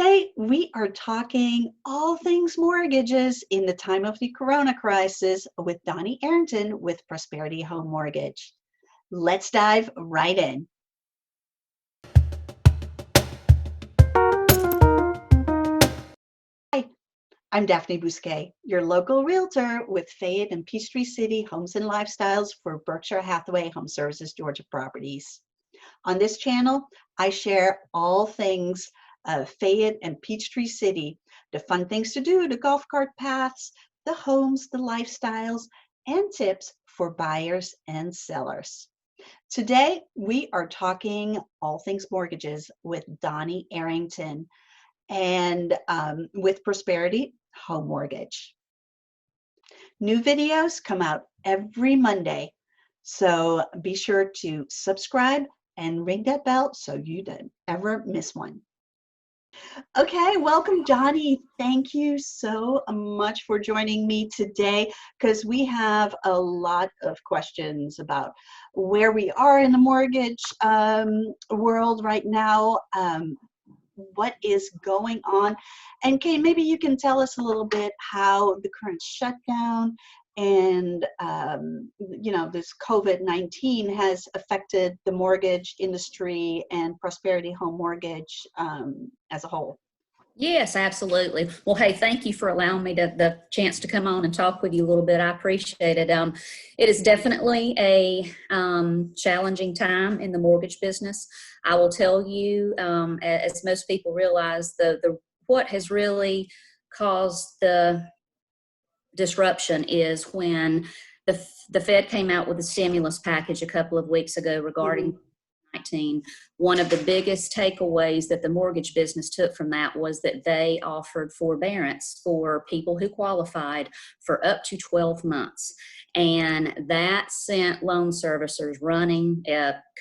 Today, we are talking all things mortgages in the time of the Corona crisis with Doni Arrington with Prosperity Home Mortgage. Let's dive right in. Hi, I'm Daphne Bousquet, your local realtor with Fayette and Peachtree City Homes and Lifestyles for Berkshire Hathaway Home Services Georgia Properties. On this channel, I share all things Fayette and Peachtree City, the fun things to do, the golf cart paths, the homes, the lifestyles, and tips for buyers and sellers. Today, we are talking all things mortgages with Doni Arrington and with Prosperity Home Mortgage. New videos come out every Monday, so be sure to subscribe and ring that bell so you don't ever miss one. Okay, welcome, Doni. Thank you so much for joining me today because we have a lot of questions about where we are in the mortgage world right now, what is going on. And Kate, maybe you can tell us a little bit how the current shutdown and this COVID-19 has affected the mortgage industry and Prosperity Home Mortgage as a whole. Yes, absolutely. Well, hey, thank you for allowing me the chance to come on and talk with you a little bit. I appreciate it. It is definitely a challenging time in the mortgage business. I will tell you, as most people realize, what has really caused the disruption is when the Fed came out with a stimulus package a couple of weeks ago regarding COVID-19. One of the biggest takeaways that the mortgage business took from that was that they offered forbearance for people who qualified for up to 12 months. And that sent loan servicers running,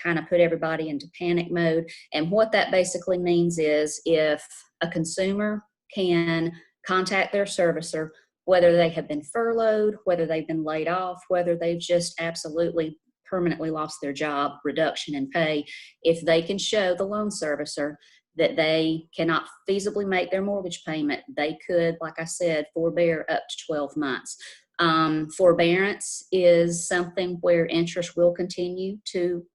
kind of put everybody into panic mode. And what that basically means is if a consumer can contact their servicer, whether they have been furloughed, whether they've been laid off, whether they've just absolutely permanently lost their job, reduction in pay, if they can show the loan servicer that they cannot feasibly make their mortgage payment, they could, like I said, forbear up to 12 months. Forbearance is something where interest will continue to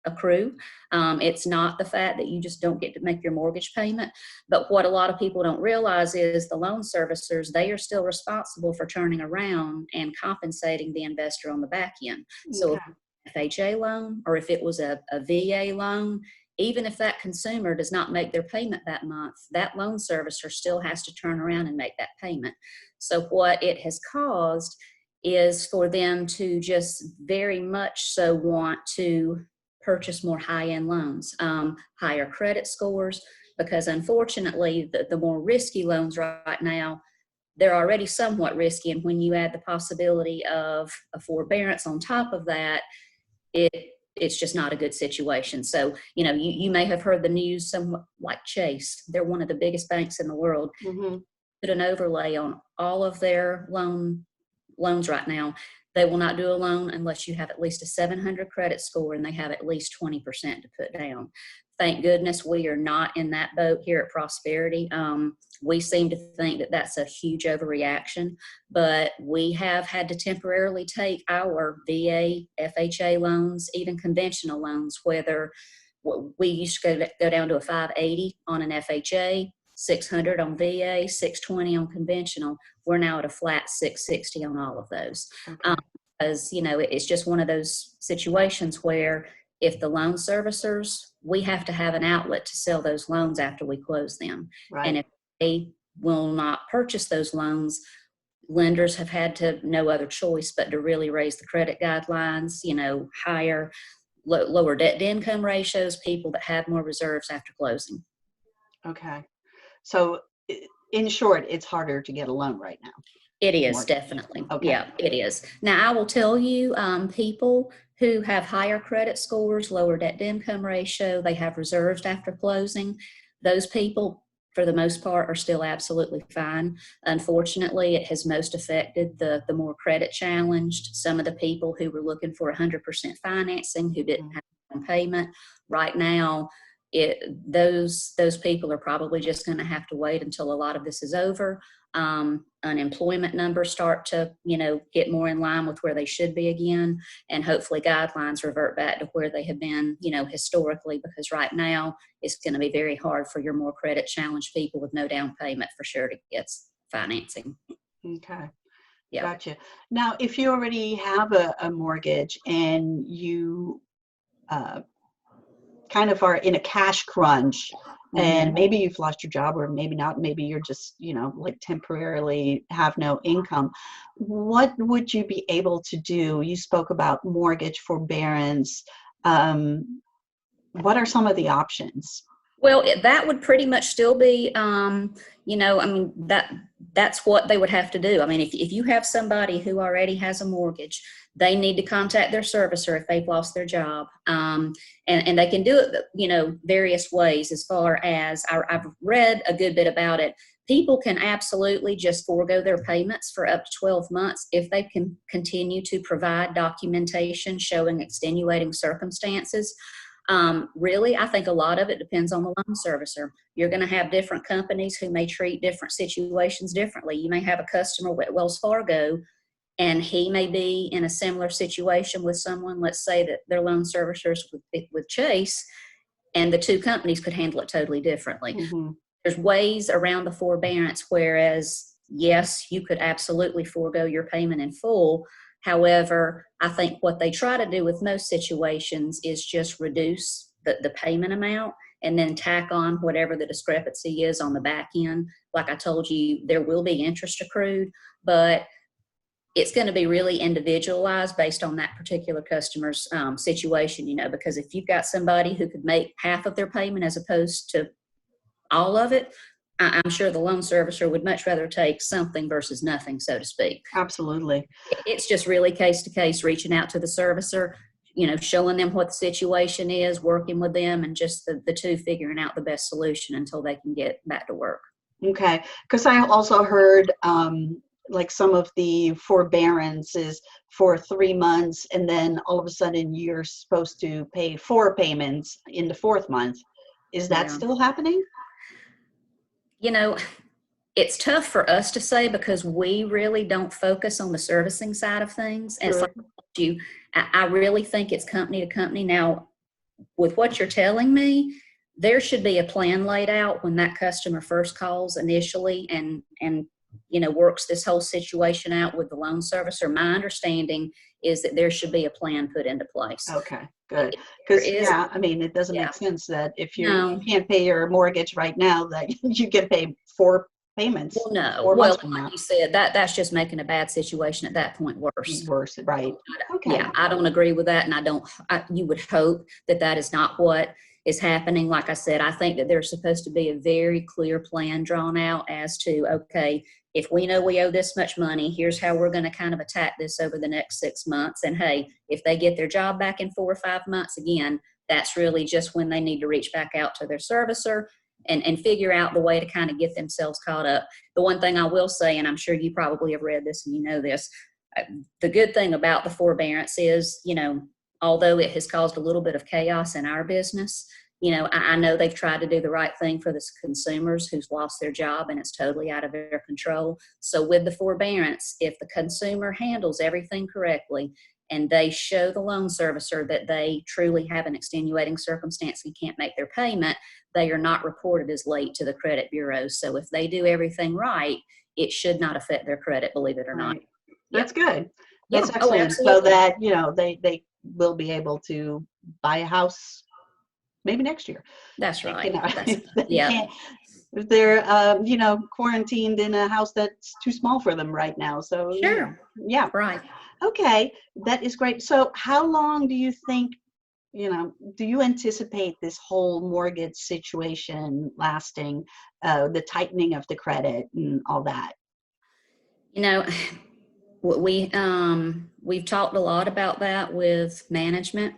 accrue. It's not the fact that you just don't get to make your mortgage payment, but what a lot of people don't realize is the loan servicers, they are still responsible for turning around and compensating the investor on the back end. So if FHA loan or if it was a VA loan, even if that consumer does not make their payment that month, that loan servicer still has to turn around and make that payment. So what it has caused is for them to just very much so want to purchase more high-end loans, higher credit scores, because unfortunately the more risky loans right now, they're already somewhat risky, and when you add the possibility of a forbearance on top of that, it's just not a good situation. So, you may have heard the news somewhat like Chase. They're one of the biggest banks in the world. Put an overlay on all of their loans right now. They will not do a loan unless you have at least a 700 credit score and they have at least 20% to put down. Thank goodness we are not in that boat here at Prosperity. We seem to think that that's a huge overreaction, but we have had to temporarily take our VA, FHA loans, even conventional loans, whether we used to go down to a 580 on an FHA, 600 on VA, 620 on conventional. We're now at a flat 660 on all of those. Because, it's just one of those situations where if the loan servicers, we have to have an outlet to sell those loans after we close them. Right. And if they will not purchase those loans, lenders have had to no other choice but to really raise the credit guidelines, higher, lower debt to income ratios, people that have more reserves after closing. Okay. So in short, it's harder to get a loan right now. It is, definitely. Okay. Yeah, it is. Now, I will tell you, people who have higher credit scores, lower debt to income ratio, they have reserves after closing, those people, for the most part, are still absolutely fine. Unfortunately, it has most affected the more credit challenged, some of the people who were looking for 100% financing, who didn't have a payment. Right now, those people are probably just going to have to wait until a lot of this is over. Unemployment numbers start to, get more in line with where they should be again, and hopefully guidelines revert back to where they have been, historically, because right now it's going to be very hard for your more credit challenged people with no down payment for sure to get financing. Okay. Yeah. Gotcha. Now, if you already have a mortgage and you kind of are in a cash crunch, and maybe you've lost your job, or maybe not, maybe you're just, like temporarily have no income, what would you be able to do? You spoke about mortgage forbearance. What are some of the options? Well, that would pretty much still be, that's what they would have to do. I mean, if you have somebody who already has a mortgage, they need to contact their servicer if they've lost their job. And they can do it, various ways. As far as I've read a good bit about it, people can absolutely just forego their payments for up to 12 months if they can continue to provide documentation showing extenuating circumstances. Really, I think a lot of it depends on the loan servicer. You're going to have different companies who may treat different situations differently. You may have a customer with Wells Fargo, and he may be in a similar situation with someone, let's say that their loan servicers with Chase, and the two companies could handle it totally differently. There's ways around the forbearance, whereas, yes, you could absolutely forego your payment in full. However, I think what they try to do with most situations is just reduce the payment amount and then tack on whatever the discrepancy is on the back end. Like I told you, there will be interest accrued, but it's going to be really individualized based on that particular customer's situation, because if you've got somebody who could make half of their payment as opposed to all of it, I'm sure the loan servicer would much rather take something versus nothing, so to speak. Absolutely. It's just really case to case, reaching out to the servicer, showing them what the situation is, working with them, and just the two figuring out the best solution until they can get back to work. Okay. Because I also heard like some of the forbearance is for 3 months, and then all of a sudden you're supposed to pay 4 payments in the 4th month. Is that still happening? It's tough for us to say because we really don't focus on the servicing side of things. And Sure. I really think it's company to company. Now, with what you're telling me, there should be a plan laid out when that customer first calls initially and works this whole situation out with the loan servicer. My understanding is that there should be a plan put into place. Okay, good. Because it doesn't make sense that if you can't pay your mortgage right now, that you can pay 4 payments. Well, no. 4 months from like now. you said, that's just making a bad situation at that point worse. Worse, right? Okay. Yeah, I don't agree with that, and you would hope that is not what is happening. Like I said, I think that there's supposed to be a very clear plan drawn out as to, okay, if we know we owe this much money, here's how we're going to kind of attack this over the next 6 months. And hey, if they get their job back in 4 or 5 months, again, that's really just when they need to reach back out to their servicer and figure out the way to kind of get themselves caught up. The one thing I will say, and I'm sure you probably have read this and you know this, the good thing about the forbearance is, although it has caused a little bit of chaos in our business, I know they've tried to do the right thing for the consumers who's lost their job and it's totally out of their control. So with the forbearance, if the consumer handles everything correctly and they show the loan servicer that they truly have an extenuating circumstance and can't make their payment, they are not reported as late to the credit bureaus. So if they do everything right, it should not affect their credit, believe it or not. That's good. That's excellent. So that, they will be able to buy a house maybe next year. That's right. If they're, quarantined in a house that's too small for them right now. So, sure. Yeah. Right. Okay. That is great. So how long do you think, do you anticipate this whole mortgage situation lasting, the tightening of the credit and all that? We've talked a lot about that with management.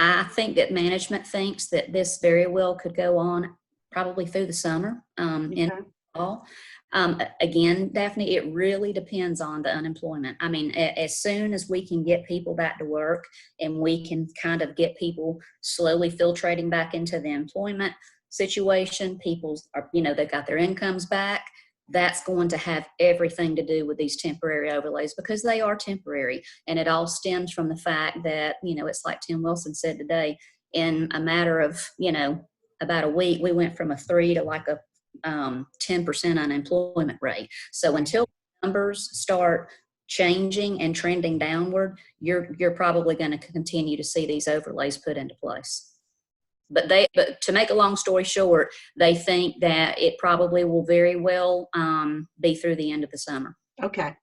I think that management thinks that this very well could go on probably through the summer, in the fall. Again, Daphne, it really depends on the unemployment. I mean, as soon as we can get people back to work and we can kind of get people slowly filtrating back into the employment situation, people are, they've got their incomes back. That's going to have everything to do with these temporary overlays because they are temporary. And it all stems from the fact that, it's like Tim Wilson said today, in a matter of, about a week, we went from a 3 to like a 10% unemployment rate. So until numbers start changing and trending downward, you're probably going to continue to see these overlays put into place. But to make a long story short, they think that it probably will very well be through the end of the summer. Okay.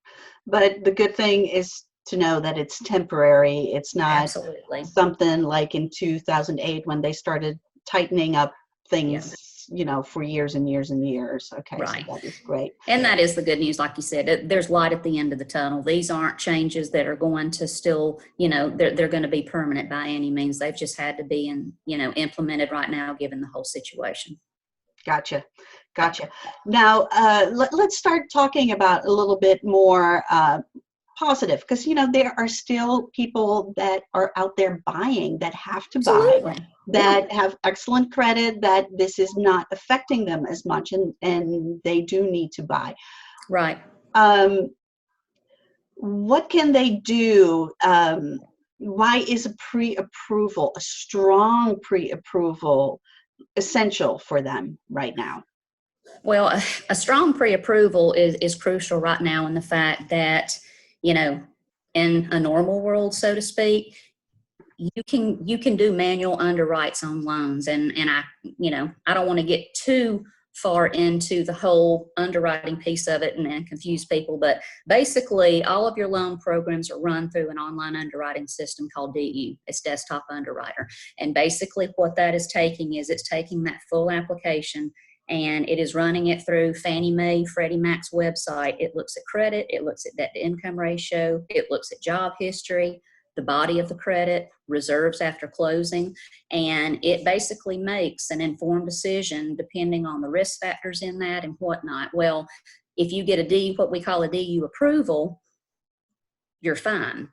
But the good thing is to know that it's temporary. It's not Absolutely something like in 2008 when they started tightening up things, for years and years and years. Okay, right. So that is great. And that is the good news. Like you said, there's light at the end of the tunnel. These aren't changes that are going to still, they're going to be permanent by any means. They've just had to be implemented right now, given the whole situation. Gotcha. Now, let's start talking about a little bit more positive, because there are still people that are out there buying, that have to buy, that have excellent credit, that this is not affecting them as much, and they do need to buy. Right. What can they do? Why is a strong pre-approval essential for them right now? Well, a strong pre-approval is crucial right now in the fact that, in a normal world, so to speak, you can do manual underwrites on loans. And I don't want to get too far into the whole underwriting piece of it and confuse people, but basically all of your loan programs are run through an online underwriting system called DU. It's Desktop Underwriter. And basically what that is taking is it's taking that full application and it is running it through Fannie Mae, Freddie Mac's website. It looks at credit, it looks at debt to income ratio, it looks at job history, the body of the credit, reserves after closing, and it basically makes an informed decision depending on the risk factors in that and whatnot. Well, if you get what we call a DU approval, you're fine.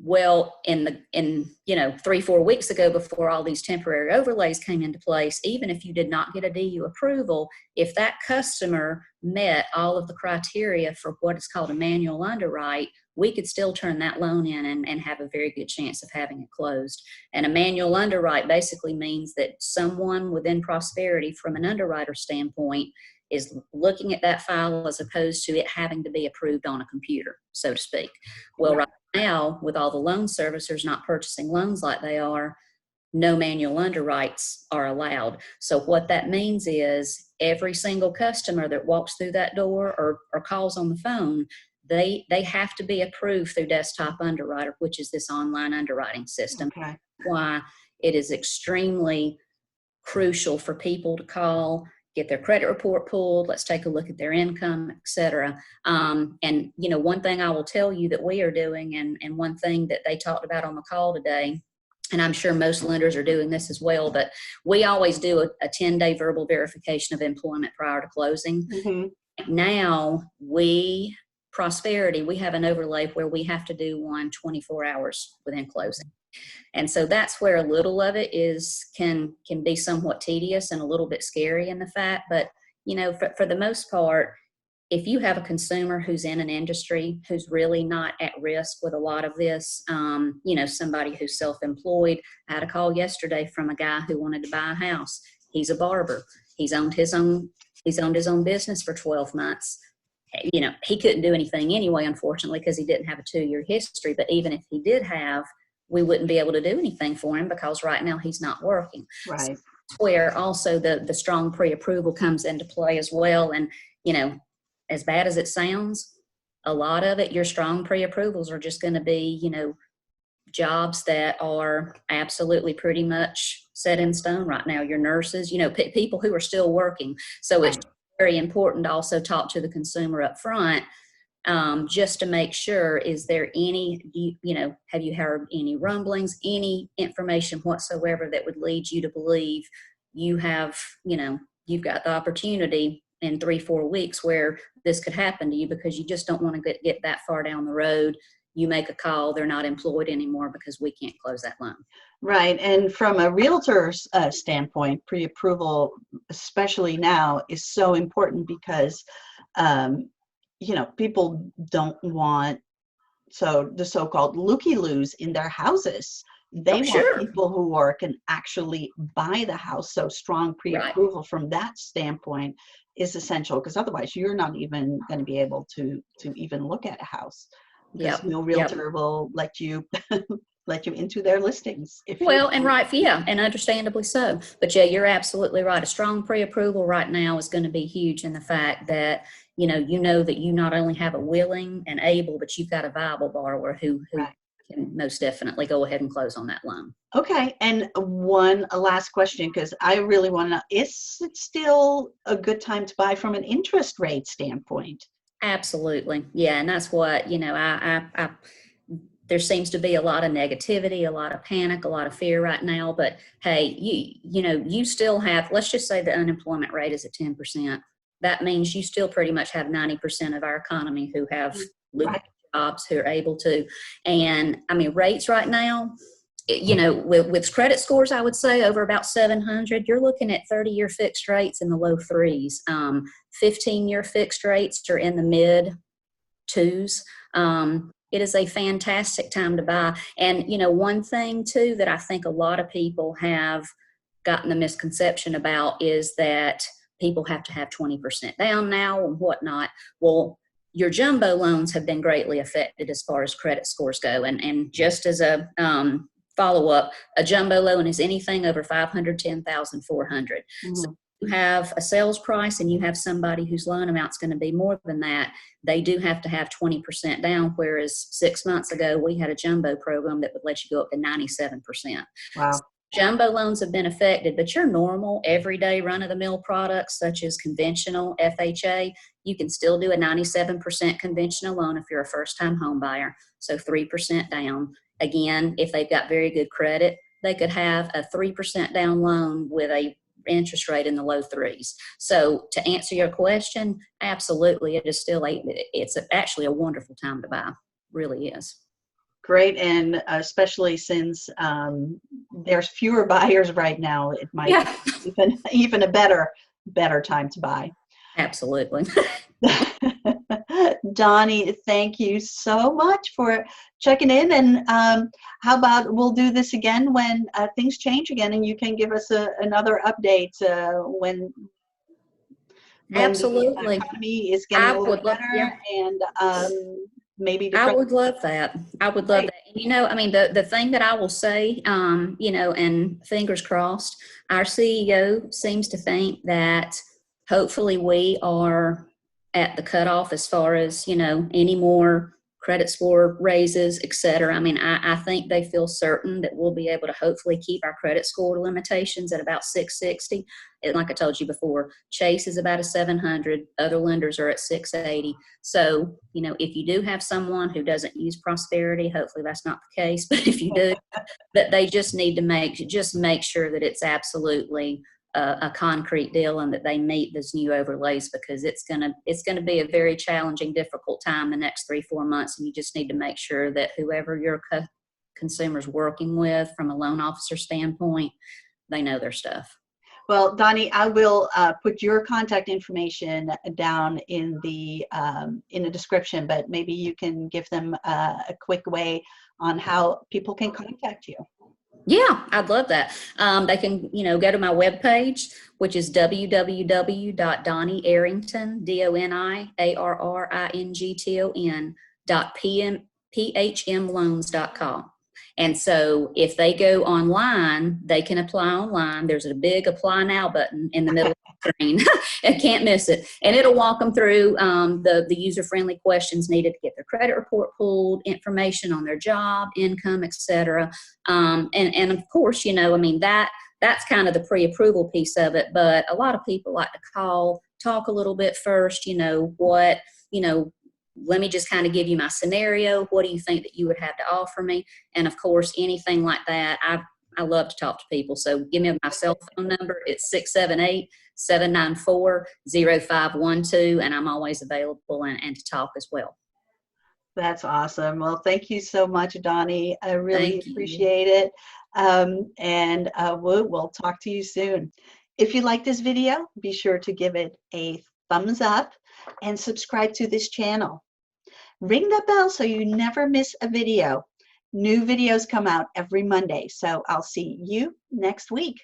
Well, in 3-4 weeks ago, before all these temporary overlays came into place, even if you did not get a DU approval, if that customer met all of the criteria for what is called a manual underwrite, we could still turn that loan in and have a very good chance of having it closed. And a manual underwrite basically means that someone within Prosperity, from an underwriter standpoint, is looking at that file as opposed to it having to be approved on a computer, so to speak. Well, right now, with all the loan servicers not purchasing loans like they are, no manual underwrites are allowed. So what that means is every single customer that walks through that door or calls on the phone, they have to be approved through Desktop Underwriter, which is this online underwriting system. Okay. Why it is extremely crucial for people to call, get their credit report pulled, let's take a look at their income, etc. And one thing I will tell you that we are doing, and one thing that they talked about on the call today, and I'm sure most lenders are doing this as well, but we always do a 10-day verbal verification of employment prior to closing. Mm-hmm. Now, Prosperity, we have an overlay where we have to do one 24 hours within closing. And so that's where a little of it can be somewhat tedious and a little bit scary in the fact, but for the most part, if you have a consumer who's in an industry who's really not at risk with a lot of this, somebody who's self-employed. I had a call yesterday from a guy who wanted to buy a house. He's a barber. He's owned his own business for 12 months. He couldn't do anything anyway, unfortunately, because he didn't have a 2-year history. But even if he did have, we wouldn't be able to do anything for him because right now he's not working. Right. So that's where also the strong pre-approval comes into play as well. And, as bad as it sounds, a lot of it, your strong pre-approvals are just going to be, jobs that are absolutely pretty much set in stone right now. Your nurses, people who are still working. So it's very important to also talk to the consumer up front, just to make sure, is there any, have you heard any rumblings, any information whatsoever that would lead you to believe you have, you've got the opportunity in 3-4 weeks where this could happen to you because you just don't want to get that far down the road. You make a call, they're not employed anymore because we can't close that loan. Right. And from a realtor's standpoint, pre-approval, especially now, is so important because, people don't want the so-called looky-loos in their houses. They want people who can actually buy the house. So strong pre-approval from that standpoint is essential, because otherwise you're not even going to be able to even look at a house, because no realtor will let you let you into their listings. And understandably so. But yeah, you're absolutely right. A strong pre-approval right now is going to be huge in the fact that you know that you not only have a willing and able, but you've got a viable borrower who can most definitely go ahead and close on that loan. Okay, and one last question, because I really want to know: is it still a good time to buy from an interest rate standpoint? Absolutely, yeah, and that's what I there seems to be a lot of negativity, a lot of panic, a lot of fear right now. But hey, you still have, let's just say the unemployment rate is at 10%. That means you still pretty much have 90% of our economy who have jobs, who are able to. And I mean, rates right now, with credit scores, I would say over about 700, you're looking at 30-year fixed rates in the low 3s. 15-year fixed rates are in the mid 2s. It is a fantastic time to buy. And, one thing too that I think a lot of people have gotten the misconception about is that people have to have 20% down now and whatnot. Well, your jumbo loans have been greatly affected as far as credit scores go. And just as a follow-up, a jumbo loan is anything over $510,400. Mm-hmm. So you have a sales price and you have somebody whose loan amount's going to be more than that, they do have to have 20% down, whereas 6 months ago we had a jumbo program that would let you go up to 97%. Wow. So jumbo loans have been affected, but your normal everyday run-of-the-mill products such as conventional FHA, you can still do a 97% conventional loan if you're a first-time home buyer, so 3% down. Again, if they've got very good credit, they could have a 3% down loan with a interest rate in the low 3s. So to answer your question, absolutely, it is still it's actually a wonderful time to buy. Really is. Great, and especially since there's fewer buyers right now, it might be even a better time to buy. Absolutely. Doni, thank you so much for checking in. And how about we'll do this again when things change again, and you can give us another update when absolutely the economy is getting a little better, and maybe I would love that. I would love that. The thing that I will say, and fingers crossed, our CEO seems to think that hopefully we are at the cutoff as far as, any more credit score raises, et cetera. I mean, I think they feel certain that we'll be able to hopefully keep our credit score limitations at about 660. And like I told you before, Chase is about a 700. Other lenders are at 680. So, if you do have someone who doesn't use Prosperity, hopefully that's not the case. But if you do, that they just need to make sure that it's absolutely a concrete deal and that they meet those new overlays, because it's gonna be a very challenging, difficult time the next 3-4 months, and you just need to make sure that whoever your consumer's working with from a loan officer standpoint, they know their stuff. Well, Doni, I will put your contact information down in the description, but maybe you can give them a quick way on how people can contact you. Yeah, I'd love that. They can, go to my webpage, which is www.DoniArrington.phmloans.com. And so if they go online, they can apply online. There's a big apply now button in the middle of the screen. I can't miss it. And it'll walk them through the user-friendly questions needed to get their credit report pulled, information on their job, income, etc. And of course, that's kind of the pre-approval piece of it. But a lot of people like to talk a little bit first, let me just kind of give you my scenario. What do you think that you would have to offer me? And of course, anything like that, I love to talk to people. So give me my cell phone number. It's 794-0512, and I'm always available and to talk as well. That's awesome. Well, thank you so much, Doni. I really Thank you. appreciate it. We'll talk to you soon. If you like this video, be sure to give it a thumbs up and subscribe to this channel. Ring the bell so you never miss a video. New videos come out every Monday, so I'll see you next week.